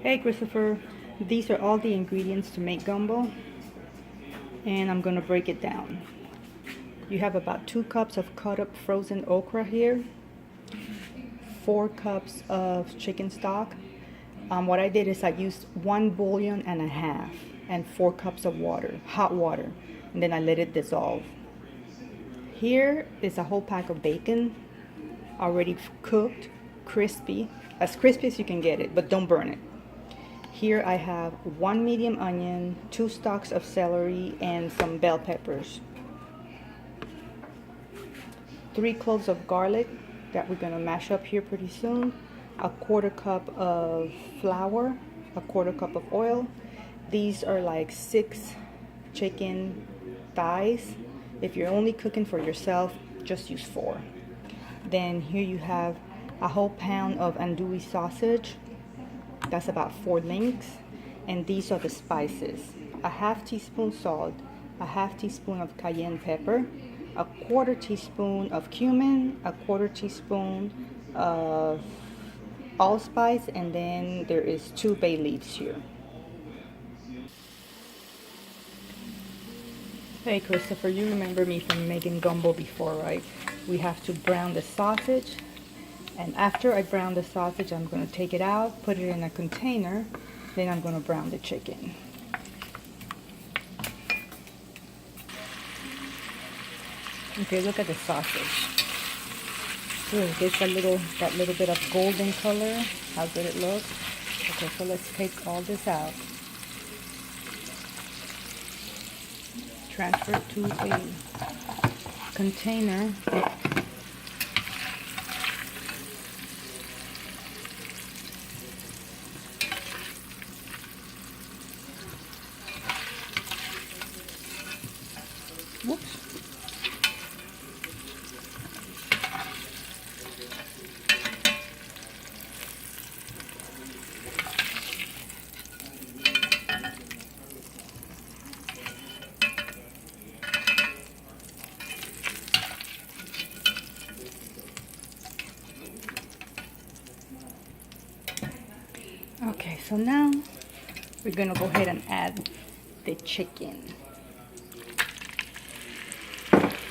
Hey Christopher, these are all the ingredients to make gumbo, and I'm gonna break it down. You have about 2 cups of cut up frozen okra here, 4 cups of chicken stock. What I did is I used 1 bouillon and a half and 4 cups of water, hot water, and then I let it dissolve. Here is a whole pack of bacon, already cooked, crispy as you can get it, but don't burn it. Here I have 1 medium onion, 2 stalks of celery, and some bell peppers. 3 cloves of garlic that we're going to mash up here pretty soon. A 1/4 cup of flour, a 1/4 cup of oil. These are like 6 chicken thighs. If you're only cooking for yourself, just use 4. Then here you have a whole pound of andouille sausage. That's about 4 links. And these are the spices: a 1/2 teaspoon salt, a 1/2 teaspoon of cayenne pepper, a 1/4 teaspoon of cumin, a 1/4 teaspoon of allspice, and then there is 2 bay leaves here. Hey Christopher, you remember me from making gumbo before, right? We have to brown the sausage. And after I brown the sausage, I'm going to take it out, put it in a container, then I'm going to brown the chicken. Okay, look at the sausage. Ooh, there's that little bit of golden color. How good it looks. Okay, so let's take all this out. Transfer it to a container. Whoops. Okay, so now we're gonna go ahead and add the chicken.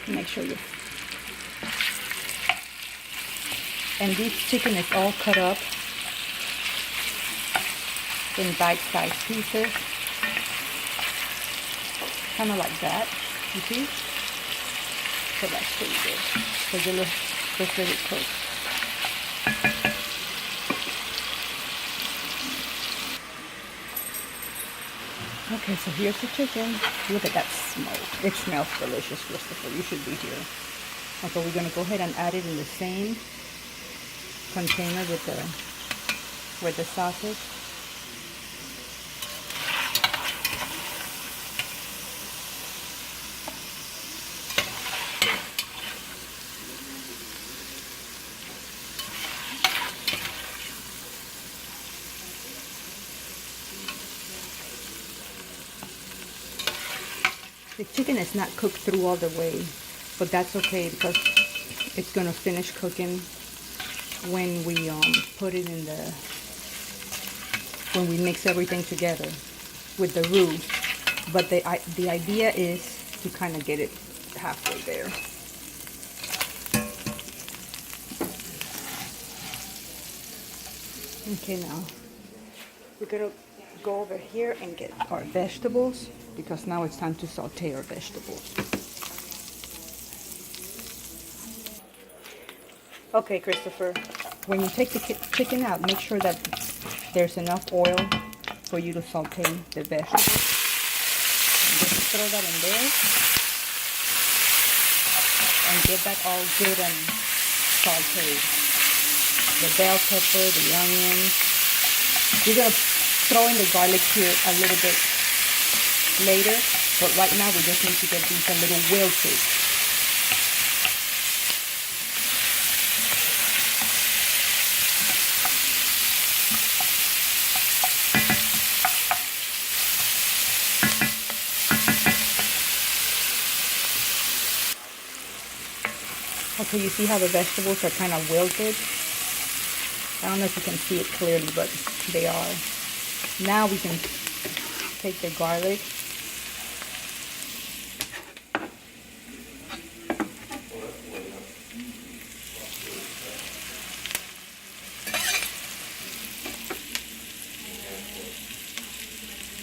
Make sure you. And this chicken is all cut up in bite-sized pieces, kind of like that. You see? So that's pretty good. So just let it cook. Okay, so here's the chicken. Look at that smoke. It smells delicious, Christopher. You should be here. Okay, we're gonna go ahead and add it in the same container with the sausage. The chicken is not cooked through all the way, but that's okay because it's gonna finish cooking when we put it in when we mix everything together with the roux. But the idea is to kind of get it halfway there. Okay, now we're gonna go over here and get our vegetables, because now it's time to saute our vegetables. Okay, Christopher, when you take the chicken out, make sure that there's enough oil for you to saute the vegetables. And just throw that in there and get that all good and sauteed. The bell pepper, the onions. You're gonna throw in the garlic here a little bit later, but right now we just need to get these a little wilted. Okay, you see how the vegetables are kind of wilted? I don't know if you can see it clearly, but they are. Now we can take the garlic.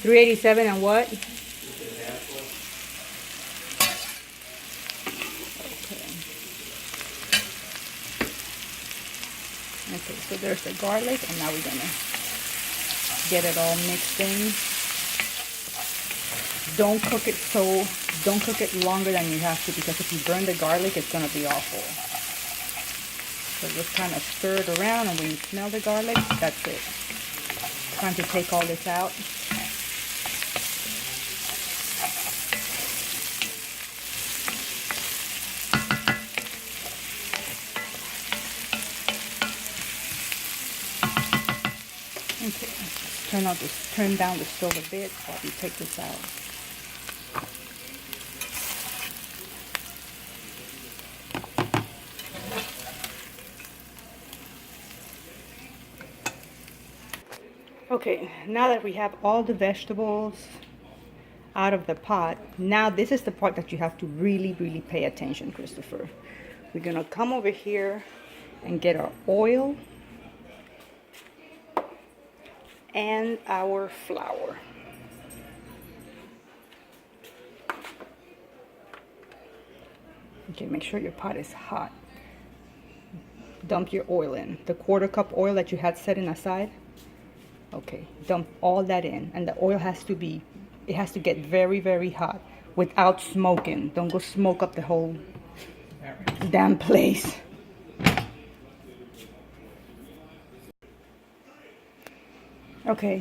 $3.87 and what? Okay, so there's the garlic, and now we're gonna get it all mixed in. Don't cook it longer than you have to, because if you burn the garlic, it's gonna be awful. So just kind of stir it around, and when you smell the garlic, that's it. Time to take all this out. Okay, turn down the stove a bit while we take this out. Okay, now that we have all the vegetables out of the pot, now this is the part that you have to really, really pay attention, Christopher. We're gonna come over here and get our oil and our flour. Okay, make sure your pot is hot. Dump your oil in. The 1/4 cup oil that you had setting aside. Okay, dump all that in, and the oil has to get very, very hot without smoking. Don't go smoke up the whole damn place. Okay,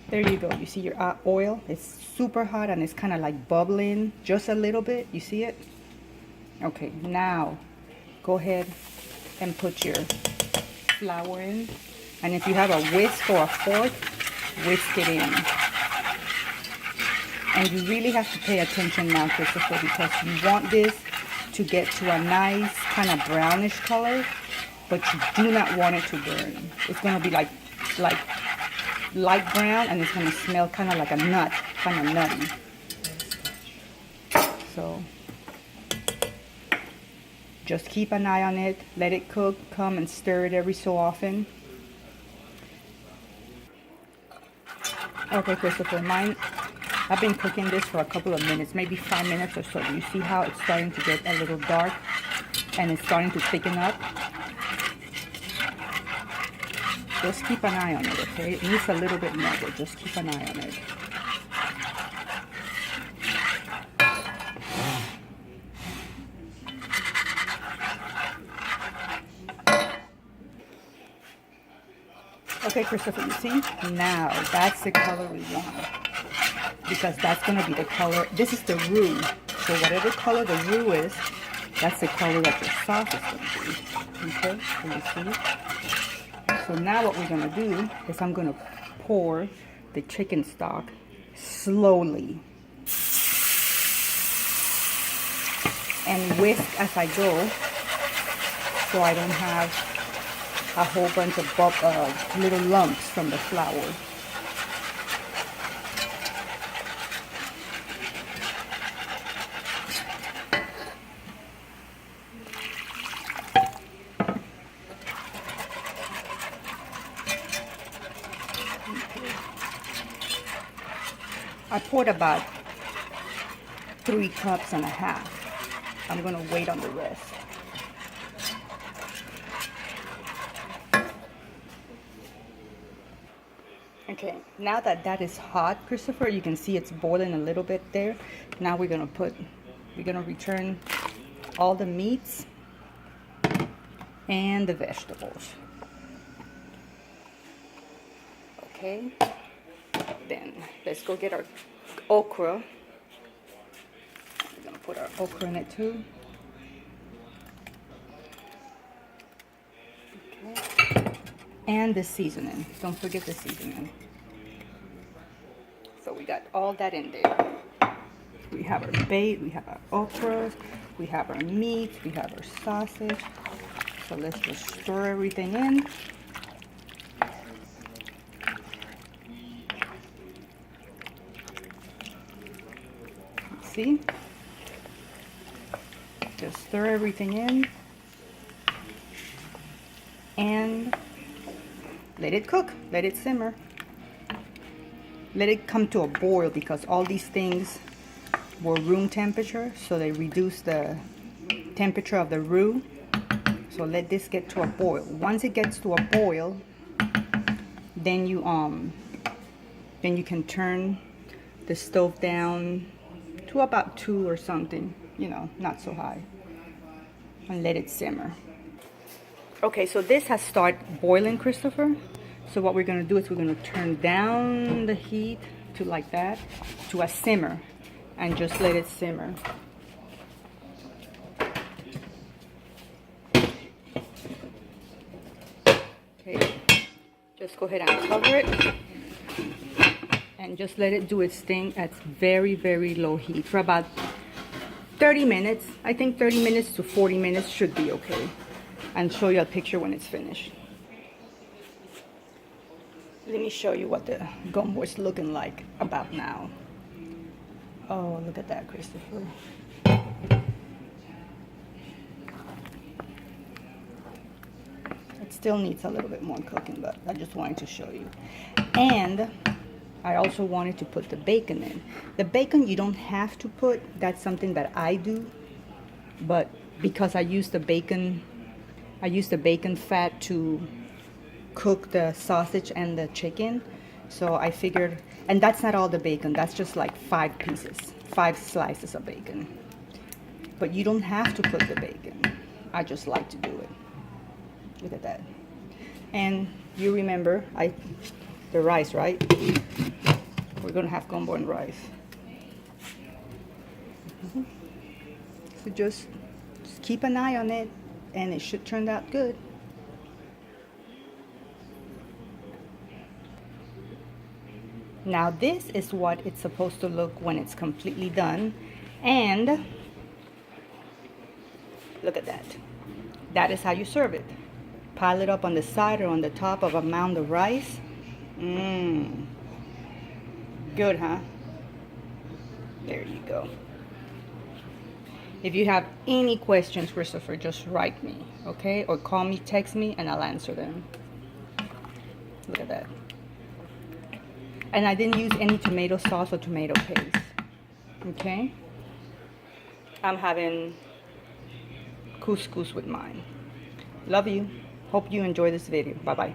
there you go. You see your oil? It's super hot and it's kind of like bubbling just a little bit. You see it? Okay, now go ahead and put your flour in. And if you have a whisk or a fork, whisk it in. And you really have to pay attention now, Christopher, because you want this to get to a nice kind of brownish color, but you do not want it to burn. It's going to be like light brown, and it's going to smell kind of like a nut, kind of nutty. So just keep an eye on it, let it cook, come and stir it every so often. Okay, Christopher, I've been cooking this for a couple of minutes, maybe 5 minutes or so. You see how it's starting to get a little dark and it's starting to thicken up? Just keep an eye on it, okay? It needs a little bit more, but just keep an eye on it. Okay, Christopher, you see? Now, that's the color we want. Because that's going to be the color. This is the roux. So whatever color the roux is, that's the color that your sauce is going to be. Okay, so you see? So now what we're going to do is I'm going to pour the chicken stock slowly. And whisk as I go, so I don't have a whole bunch of little lumps from the flour. I poured about 3.5 cups. I'm going to wait on the rest. Okay, now that is hot, Christopher, you can see it's boiling a little bit there. Now we're gonna return all the meats and the vegetables. Okay, then let's go get our okra. We're gonna put our okra in it too. Okay. And the seasoning. Don't forget the seasoning. So we got all that in there. We have our bait, we have our okra, we have our meat, we have our sausage. So let's just stir everything in. See? Just stir everything in and let it cook, let it simmer. Let it come to a boil because all these things were room temperature, so they reduce the temperature of the roux. So let this get to a boil. Once it gets to a boil, then you can turn the stove down to about 2 or something, you know, not so high, and let it simmer. Okay, so this has started boiling, Christopher. So what we're going to do is we're going to turn down the heat to like that, to a simmer, and just let it simmer. Okay, just go ahead and cover it and just let it do its thing at very, very low heat for about 30 minutes. I think 30 minutes to 40 minutes should be okay. And show you a picture when it's finished. Let me show you what the gumbo is looking like about now. Oh, look at that, Christopher. It still needs a little bit more cooking, but I just wanted to show you. And I also wanted to put the bacon in. The bacon you don't have to put. That's something that I do. But because I use the bacon fat to cook the sausage and the chicken, so I figured, and that's not all the bacon, that's just like 5 pieces, 5 slices of bacon. But you don't have to put the bacon. I just like to do it. Look at that. And you remember the rice, right? We're gonna have gumbo and rice. So just keep an eye on it and it should turn out good. Now this is what it's supposed to look when it's completely done. And look at that. That is how you serve it. Pile it up on the side or on the top of a mound of rice. Mmm. Good, huh? There you go. If you have any questions, Christopher, just write me, okay? Or call me, text me, and I'll answer them. Look at that. And I didn't use any tomato sauce or tomato paste, okay? I'm having couscous with mine. Love you. Hope you enjoy this video. Bye-bye.